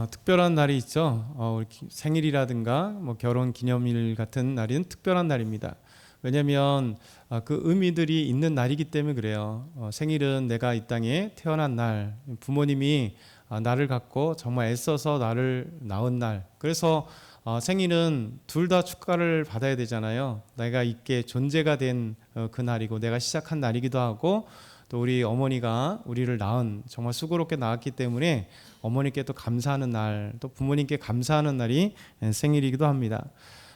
특별한 날이 있죠. 우리 생일이라든가 뭐 결혼 기념일 같은 날은 특별한 날입니다. 왜냐하면 그 의미들이 있는 날이기 때문에 그래요. 생일은 내가 이 땅에 태어난 날, 부모님이 나를 갖고 정말 애써서 나를 낳은 날. 그래서 생일은 둘 다 축하를 받아야 되잖아요. 내가 있게 존재가 된 그 날이고 내가 시작한 날이기도 하고, 또 우리 어머니가 우리를 낳은, 정말 수고롭게 낳았기 때문에 어머니께 또 감사하는 날, 또 부모님께 감사하는 날이 생일이기도 합니다.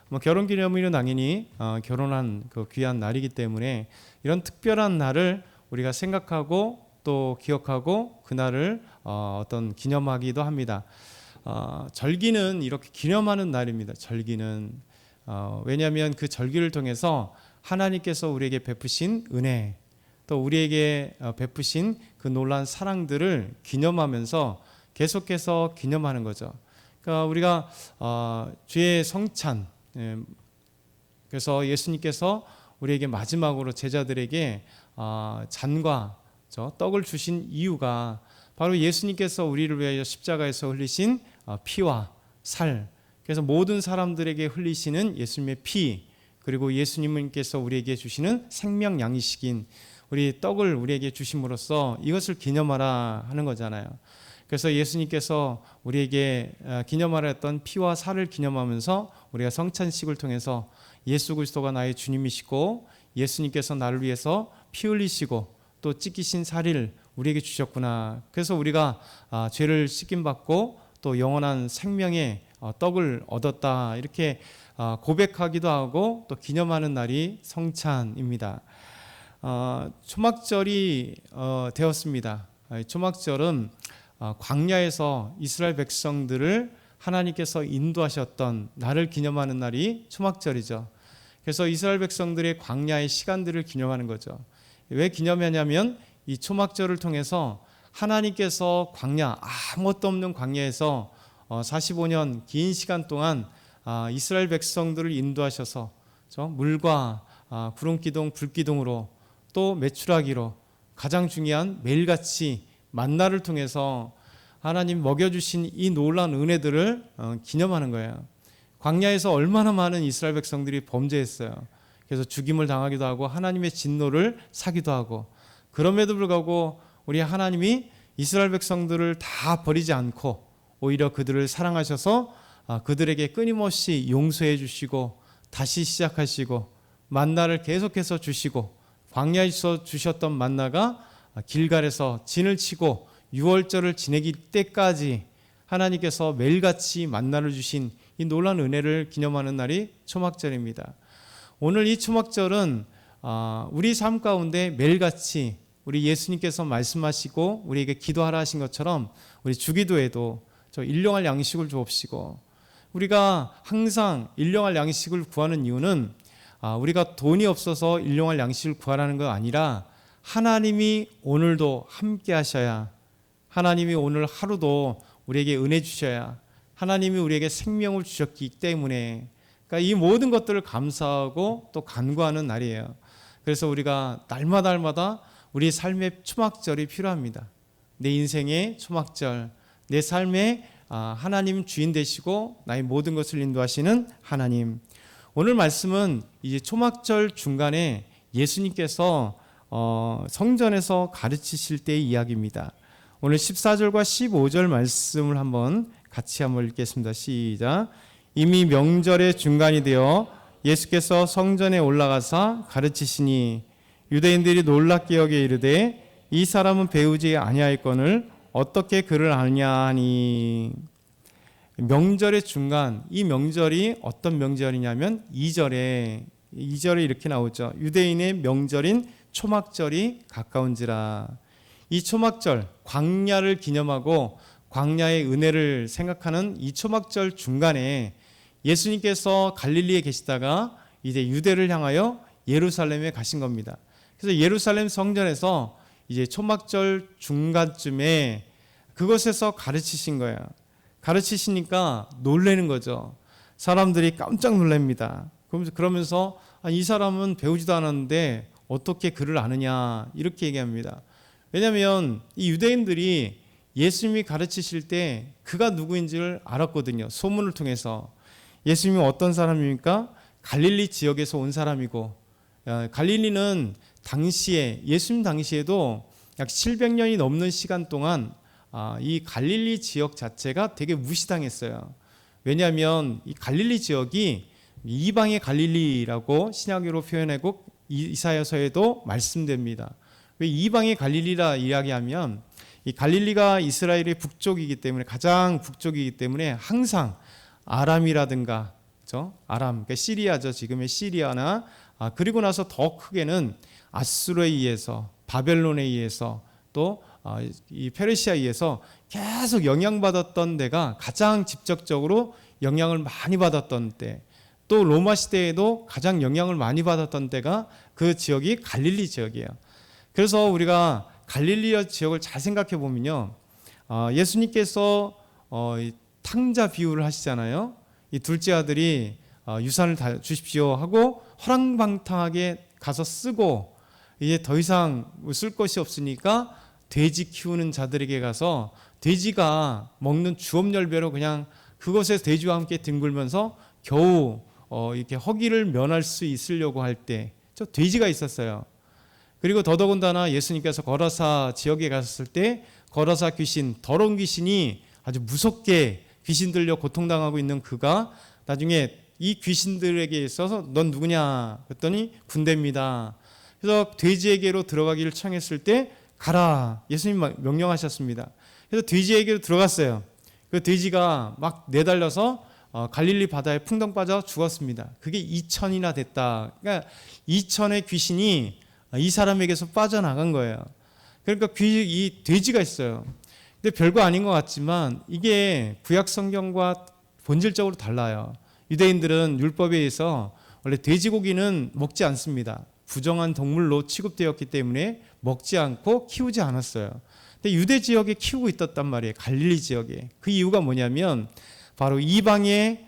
뭐 결혼기념일은 당연히 결혼한 그 귀한 날이기 때문에 이런 특별한 날을 우리가 생각하고 또 기억하고 그 날을 어떤 기념하기도 합니다. 절기는 이렇게 기념하는 날입니다. 절기는 왜냐하면 그 절기를 통해서 하나님께서 우리에게 베푸신 은혜, 또 우리에게 베푸신 그 놀라운 사랑들을 기념하면서 계속해서 기념하는 거죠. 그러니까 우리가 주의 성찬, 그래서 예수님께서 우리에게 마지막으로 제자들에게 잔과 떡을 주신 이유가 바로 예수님께서 우리를 위하여 십자가에서 흘리신 피와 살, 그래서 모든 사람들에게 흘리시는 예수님의 피, 그리고 예수님께서 우리에게 주시는 생명 양식인 우리 떡을 우리에게 주심으로써 이것을 기념하라 하는 거잖아요. 그래서 예수님께서 우리에게 기념하라 했던 피와 살을 기념하면서 우리가 성찬식을 통해서 예수 그리스도가 나의 주님이시고 예수님께서 나를 위해서 피 흘리시고 또 찢기신 살을 우리에게 주셨구나. 그래서 우리가 죄를 씻김받고 또 영원한 생명의 떡을 얻었다, 이렇게 고백하기도 하고 또 기념하는 날이 성찬입니다. 초막절이 되었습니다. 초막절은 광야에서 이스라엘 백성들을 하나님께서 인도하셨던 날을 기념하는 날이 초막절이죠. 그래서 이스라엘 백성들의 광야의 시간들을 기념하는 거죠. 왜 기념하냐면 이 초막절을 통해서 하나님께서 광야, 아무것도 없는 광야에서 45년 긴 시간 동안 이스라엘 백성들을 인도하셔서 물과 구름기둥, 불기둥으로 또 메추라기로 가장 중요한 매일같이 만나를 통해서 하나님 먹여주신 이 놀라운 은혜들을 기념하는 거예요. 광야에서 얼마나 많은 이스라엘 백성들이 범죄했어요. 그래서 죽임을 당하기도 하고 하나님의 진노를 사기도 하고, 그럼에도 불구하고 우리 하나님이 이스라엘 백성들을 다 버리지 않고 오히려 그들을 사랑하셔서 그들에게 끊임없이 용서해 주시고 다시 시작하시고 만나를 계속해서 주시고, 광야에서 주셨던 만나가 길갈에서 진을 치고 6월절을 지내기 때까지 하나님께서 매일같이 만나를 주신 이 놀라운 은혜를 기념하는 날이 초막절입니다. 오늘 이 초막절은 우리 삶 가운데 매일같이 우리 예수님께서 말씀하시고 우리에게 기도하라 하신 것처럼 우리 주기도에도 일용할 양식을 주옵시고, 우리가 항상 일용할 양식을 구하는 이유는 우리가 돈이 없어서 일용할 양식을 구하라는 거 아니라 하나님이 오늘도 함께 하셔야, 하나님이 오늘 하루도 우리에게 은혜 주셔야, 하나님이 우리에게 생명을 주셨기 때문에, 그러니까 이 모든 것들을 감사하고 또 간구하는 날이에요. 그래서 우리가 날마다 우리 삶의 초막절이 필요합니다. 내 인생의 초막절, 내 삶의 하나님 주인 되시고 나의 모든 것을 인도하시는 하나님. 오늘 말씀은 이제 초막절 중간에 예수님께서 성전에서 가르치실 때의 이야기입니다. 오늘 14절과 15절 말씀을 같이 한번 읽겠습니다. 시작. 이미 명절의 중간이 되어 예수께서 성전에 올라가사 가르치시니 유대인들이 놀랍게 여겨 이르되 이 사람은 배우지 아니하였거늘 어떻게 그를 아느냐 하니. 명절의 중간, 이 명절이 어떤 명절이냐면 2절에 이렇게 나오죠. 유대인의 명절인 초막절이 가까운지라. 이 초막절, 광야를 기념하고 광야의 은혜를 생각하는 이 초막절 중간에 예수님께서 갈릴리에 계시다가 이제 유대를 향하여 예루살렘에 가신 겁니다. 그래서 예루살렘 성전에서 이제 초막절 중간쯤에 그곳에서 가르치신 거예요. 가르치시니까 놀라는 거죠. 사람들이 깜짝 놀랍니다. 그러면서 이 사람은 배우지도 않았는데 어떻게 그를 아느냐, 이렇게 얘기합니다. 왜냐하면 이 유대인들이 예수님이 가르치실 때 그가 누구인지를 알았거든요. 소문을 통해서. 예수님이 어떤 사람입니까? 갈릴리 지역에서 온 사람이고, 갈릴리는 당시에, 예수님 당시에도 약 700년이 넘는 시간 동안 이 갈릴리 지역 자체가 되게 무시당했어요. 왜냐하면 이 갈릴리 지역이 이방의 갈릴리라고 신약으로 표현하고 이사야서에도 말씀됩니다. 왜 이방의 갈릴리라 이야기하면 이 갈릴리가 이스라엘의 북쪽이기 때문에, 가장 북쪽이기 때문에 항상 아람이라든가, 그렇죠? 아람, 그러니까 시리아죠. 지금의 시리아나, 그리고 나서 더 크게는 아수르에 의해서, 바벨론에 의해서, 또 이 페르시아에 의해서 계속 영향받았던 데가, 가장 직접적으로 영향을 많이 받았던 때, 또 로마 시대에도 가장 영향을 많이 받았던 때가 그 지역이 갈릴리 지역이에요. 그래서 우리가 갈릴리 지역을 잘 생각해 보면요, 예수님께서 탕자 비유를 하시잖아요. 이 둘째 아들이 유산을 다 주십시오 하고 허랑방탕하게 가서 쓰고, 이제 더 이상 쓸 것이 없으니까 돼지 키우는 자들에게 가서 돼지가 먹는 주업열배로 그냥 그것에서 돼지와 함께 뒹굴면서 겨우 이렇게 허기를 면할 수 있으려고 할 때 저 돼지가 있었어요. 그리고 더더군다나 예수님께서 거라사 지역에 갔을 때 거라사 귀신, 더러운 귀신이 아주 무섭게 귀신 들려 고통당하고 있는 그가 나중에 이 귀신들에게 있어서 넌 누구냐 그랬더니 군대입니다. 그래서 돼지에게로 들어가기를 청했을 때 가라, 예수님 명령하셨습니다. 그래서 돼지에게로 들어갔어요. 그 돼지가 막 내달려서 갈릴리 바다에 풍덩 빠져 죽었습니다. 그게 2000이나 됐다. 그러니까 2000의 귀신이 이 사람에게서 빠져나간 거예요. 그러니까 이 돼지가 있어요. 근데 별거 아닌 것 같지만 이게 구약 성경과 본질적으로 달라요. 유대인들은 율법에 의해서 원래 돼지고기는 먹지 않습니다. 부정한 동물로 취급되었기 때문에 먹지 않고 키우지 않았어요. 근데 유대 지역에 키우고 있었단 말이에요. 갈릴리 지역에. 그 이유가 뭐냐면 바로 이방의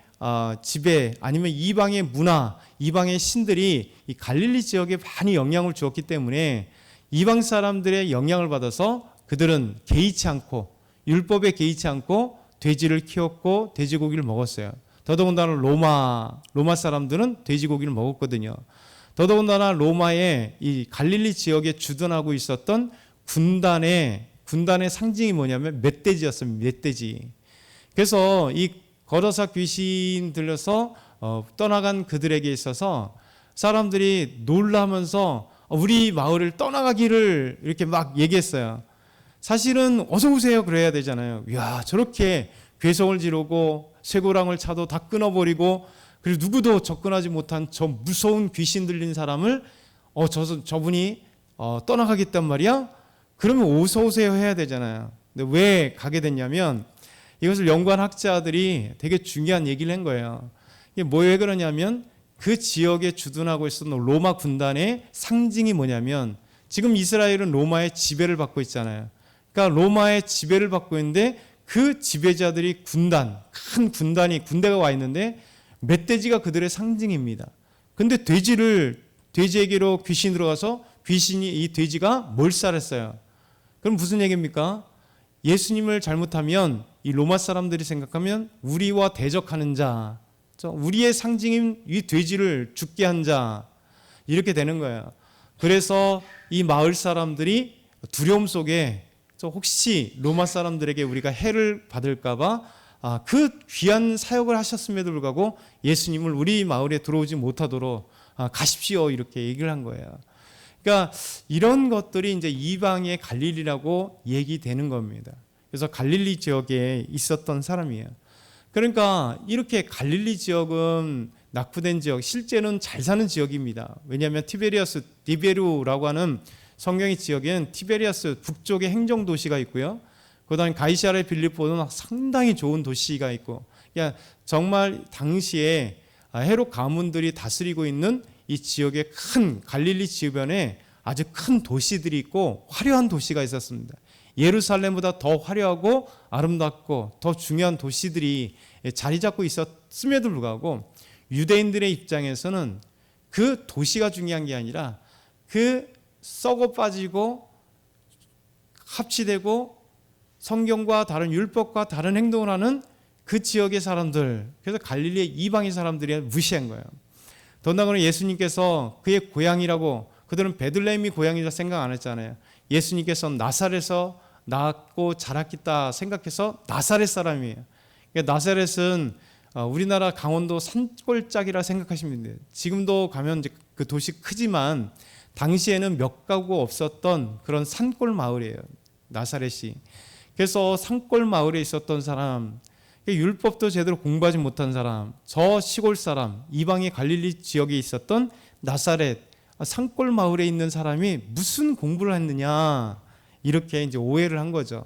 지배, 아니면 이방의 문화, 이방의 신들이 이 갈릴리 지역에 많이 영향을 주었기 때문에 이방 사람들의 영향을 받아서 그들은 개의치 않고, 율법에 개의치 않고 돼지를 키웠고 돼지고기를 먹었어요. 더더군다나 로마 사람들은 돼지고기를 먹었거든요. 더더군다나 로마의 이 갈릴리 지역에 주둔하고 있었던 군단의 상징이 뭐냐면 멧돼지였습니다. 멧돼지. 그래서 이 거라사 귀신 들려서 떠나간 그들에게 있어서 사람들이 놀라면서 우리 마을을 떠나가기를 이렇게 막 얘기했어요. 사실은 어서 오세요 그래야 되잖아요. 이야, 저렇게 괴성을 지르고 쇠고랑을 차도 다 끊어버리고, 그리고 누구도 접근하지 못한 저 무서운 귀신 들린 사람을 저분이 떠나가겠단 말이야? 그러면 어서 오세요 해야 되잖아요. 근데 왜 가게 됐냐면 이것을 연구한 학자들이 되게 중요한 얘기를 한 거예요. 이게 왜 그러냐면 그 지역에 주둔하고 있었던 로마 군단의 상징이 뭐냐면, 지금 이스라엘은 로마의 지배를 받고 있잖아요. 그러니까 로마의 지배를 받고 있는데 그 지배자들이 큰 군대가 와 있는데 멧돼지가 그들의 상징입니다. 근데 돼지에게로 귀신이 들어가서 이 돼지가 몰살했어요. 그럼 무슨 얘기입니까? 예수님을 잘못하면 이 로마 사람들이 생각하면 우리와 대적하는 자, 우리의 상징인 이 돼지를 죽게 한 자, 이렇게 되는 거예요. 그래서 이 마을 사람들이 두려움 속에 혹시 로마 사람들에게 우리가 해를 받을까봐 그 귀한 사역을 하셨음에도 불구하고 예수님을 우리 마을에 들어오지 못하도록 가십시오 이렇게 얘기를 한 거예요. 그러니까 이런 것들이 이제 이방의 갈릴리라고 얘기되는 겁니다. 그래서 갈릴리 지역에 있었던 사람이에요. 그러니까 이렇게 갈릴리 지역은 낙후된 지역, 실제는 잘 사는 지역입니다. 왜냐하면 디베루라고 하는 성경의 지역에는 티베리아스 북쪽의 행정도시가 있고요. 그 다음에 가이사랴 빌립보는 상당히 좋은 도시가 있고, 그러니까 정말 당시에 헤롯 가문들이 다스리고 있는 이 지역의 큰 갈릴리 주변에 아주 큰 도시들이 있고 화려한 도시가 있었습니다. 예루살렘보다 더 화려하고 아름답고 더 중요한 도시들이 자리 잡고 있었음에도 불구하고 유대인들의 입장에서는 그 도시가 중요한 게 아니라 그 썩어 빠지고 합치되고 성경과 다른 율법과 다른 행동을 하는 그 지역의 사람들, 그래서 갈릴리의 이방인 사람들이 무시한 거예요. 더군다나 예수님께서 그의 고향이라고, 그들은 베들레헴이 고향이라 생각 안 했잖아요. 예수님께서 나사렛에서 낳고 자랐겠다 생각해서 나사렛 사람이에요. 그러니까 나사렛은 우리나라 강원도 산골짜기라 생각하시면 돼요. 지금도 가면 이제 그 도시 크지만 당시에는 몇 가구 없었던 그런 산골 마을이에요, 나사렛이. 그래서 산골 마을에 있었던 사람, 율법도 제대로 공부하지 못한 사람, 저 시골 사람, 이방의 갈릴리 지역에 있었던 나사렛 산골 마을에 있는 사람이 무슨 공부를 했느냐, 이렇게 이제 오해를 한 거죠.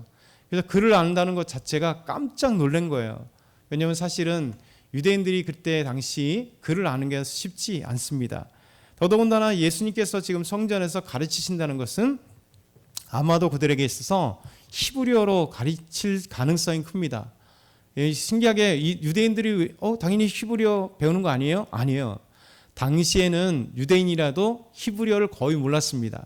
그래서 글을 안다는 것 자체가 깜짝 놀란 거예요. 왜냐하면 사실은 유대인들이 그때 당시 글을 아는 게 쉽지 않습니다. 더더군다나 예수님께서 지금 성전에서 가르치신다는 것은 아마도 그들에게 있어서 히브리어로 가르칠 가능성이 큽니다. 신기하게 유대인들이 당연히 히브리어 배우는 거 아니에요? 아니에요. 당시에는 유대인이라도 히브리어를 거의 몰랐습니다.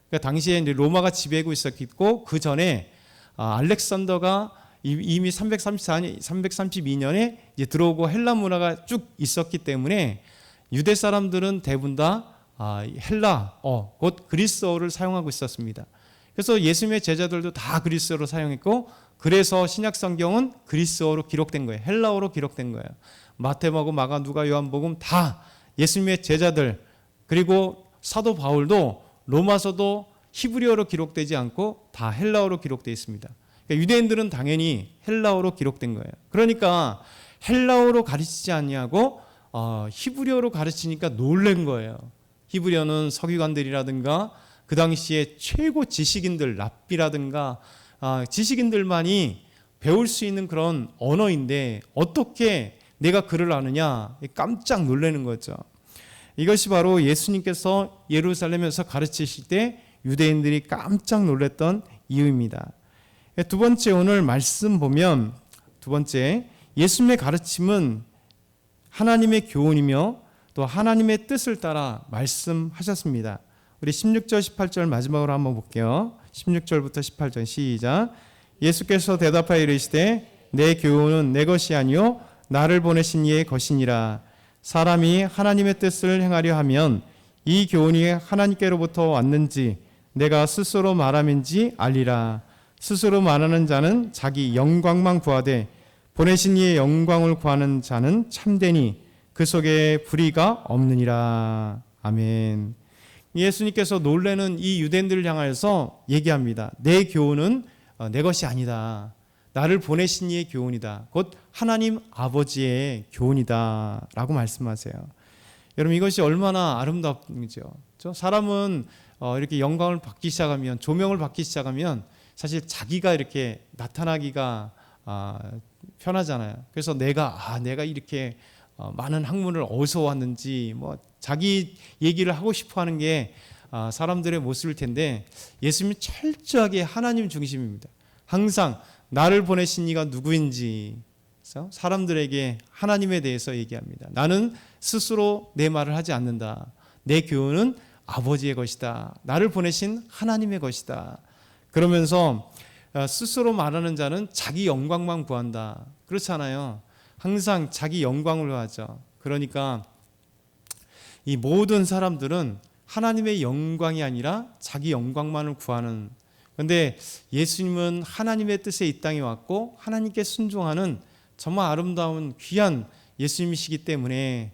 그러니까 당시에 이제 로마가 지배하고 있었고, 그 전에 알렉산더가 이미 332년에 이제 들어오고 헬라 문화가 쭉 있었기 때문에 유대 사람들은 대부분 다 헬라어, 곧 그리스어를 사용하고 있었습니다. 그래서 예수님의 제자들도 다 그리스어로 사용했고, 그래서 신약 성경은 그리스어로 기록된 거예요. 헬라어로 기록된 거예요. 마태마고 마가 누가 요한복음 다 예수님의 제자들, 그리고 사도 바울도 로마서도 히브리어로 기록되지 않고 다 헬라어로 기록되어 있습니다. 그러니까 유대인들은 당연히 헬라어로 기록된 거예요. 그러니까 헬라어로 가르치지 않냐고 히브리어로 가르치니까 놀란 거예요. 히브리어는 서기관들이라든가 그 당시에 최고 지식인들, 랍비라든가 지식인들만이 배울 수 있는 그런 언어인데 어떻게 내가 글을 아느냐, 깜짝 놀라는 거죠. 이것이 바로 예수님께서 예루살렘에서 가르치실 때 유대인들이 깜짝 놀랐던 이유입니다. 두 번째, 오늘 말씀 보면 두 번째, 예수님의 가르침은 하나님의 교훈이며 또 하나님의 뜻을 따라 말씀하셨습니다. 우리 16절 18절 마지막으로 한번 볼게요. 16절부터 18절 시작. 예수께서 대답하여 이르시되 내 교훈은 내 것이 아니요 나를 보내신 이의 것이니라. 사람이 하나님의 뜻을 행하려 하면 이 교훈이 하나님께로부터 왔는지 내가 스스로 말함인지 알리라. 스스로 말하는 자는 자기 영광만 구하되 보내신 이의 영광을 구하는 자는 참되니 그 속에 불의가 없느니라. 아멘. 예수님께서 놀라는 이 유대인들을 향하여서 얘기합니다. 내 교훈은 내 것이 아니다. 나를 보내신 이의 교훈이다. 곧 하나님 아버지의 교훈이다 라고 말씀하세요. 여러분, 이것이 얼마나 아름답죠. 사람은 이렇게 영광을 받기 시작하면, 조명을 받기 시작하면 사실 자기가 이렇게 나타나기가 편하잖아요. 그래서 내가 이렇게 많은 학문을 어디서 왔는지 자기 얘기를 하고 싶어하는 게 사람들의 모습일 텐데, 예수님이 철저하게 하나님 중심입니다. 항상 나를 보내신 이가 누구인지 사람들에게 하나님에 대해서 얘기합니다. 나는 스스로 내 말을 하지 않는다. 내 교훈은 아버지의 것이다. 나를 보내신 하나님의 것이다. 그러면서 스스로 말하는 자는 자기 영광만 구한다. 그렇잖아요. 항상 자기 영광을 구하죠. 그러니까 이 모든 사람들은 하나님의 영광이 아니라 자기 영광만을 구하는, 그런데 예수님은 하나님의 뜻에 이 땅에 왔고 하나님께 순종하는 정말 아름다운 귀한 예수님이시기 때문에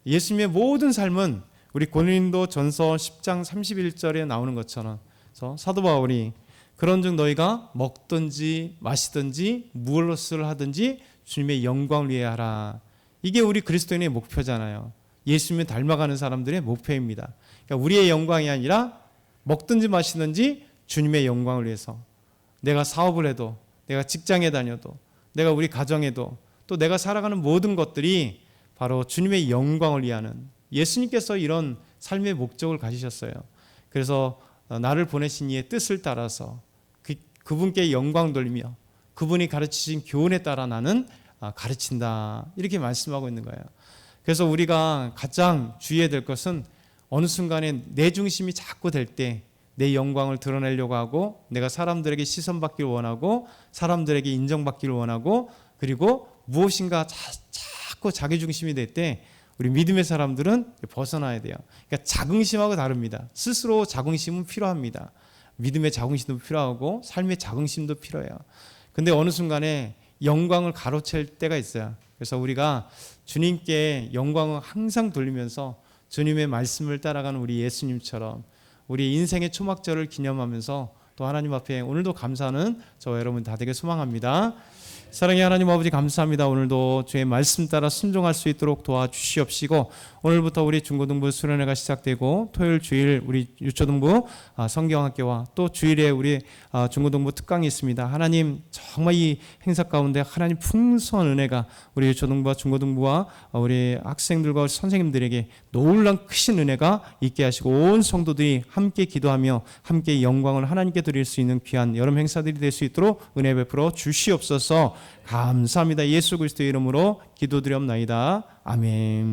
예수님의 모든 삶은 우리 고린도 전서 10장 31절에 나오는 것처럼 사도 바울이 그런즉 너희가 먹든지 마시든지 무엇을 하든지 주님의 영광을 위해 하라. 이게 우리 그리스도인의 목표잖아요. 예수님을 닮아가는 사람들의 목표입니다. 그러니까 우리의 영광이 아니라 먹든지 마시든지 주님의 영광을 위해서, 내가 사업을 해도, 내가 직장에 다녀도, 내가 우리 가정에도, 또 내가 살아가는 모든 것들이 바로 주님의 영광을 위하는, 예수님께서 이런 삶의 목적을 가지셨어요. 그래서 나를 보내신 이의 뜻을 따라서 그분께 영광 돌리며 그분이 가르치신 교훈에 따라 나는 가르친다, 이렇게 말씀하고 있는 거예요. 그래서 우리가 가장 주의해야 될 것은 어느 순간에 내 중심이 자꾸 될 때, 내 영광을 드러내려고 하고 내가 사람들에게 시선받기를 원하고 사람들에게 인정받기를 원하고 그리고 무엇인가 자꾸 자기중심이 될 때 우리 믿음의 사람들은 벗어나야 돼요. 그러니까 자긍심하고 다릅니다. 스스로 자긍심은 필요합니다. 믿음의 자긍심도 필요하고 삶의 자긍심도 필요해요. 근데 어느 순간에 영광을 가로챌 때가 있어요. 그래서 우리가 주님께 영광을 항상 돌리면서 주님의 말씀을 따라가는 우리 예수님처럼 우리 인생의 초막절을 기념하면서 또 하나님 앞에 오늘도 감사하는 저와 여러분 다 되게 소망합니다. 사랑의 하나님 아버지 감사합니다. 오늘도 주의 말씀 따라 순종할 수 있도록 도와주시옵시고 오늘부터 우리 중고등부 수련회가 시작되고 토요일 주일 우리 유초등부 성경학교와 또 주일에 우리 중고등부 특강이 있습니다. 하나님 정말 이 행사 가운데 하나님 풍성한 은혜가 우리 유초등부와 중고등부와 우리 학생들과 선생님들에게 놀라운 크신 은혜가 있게 하시고 온 성도들이 함께 기도하며 함께 영광을 하나님께 드릴 수 있는 귀한 여름 행사들이 될 수 있도록 은혜 베풀어 주시옵소서. 감사합니다. 예수 그리스도의 이름으로 기도드리옵나이다. 아멘.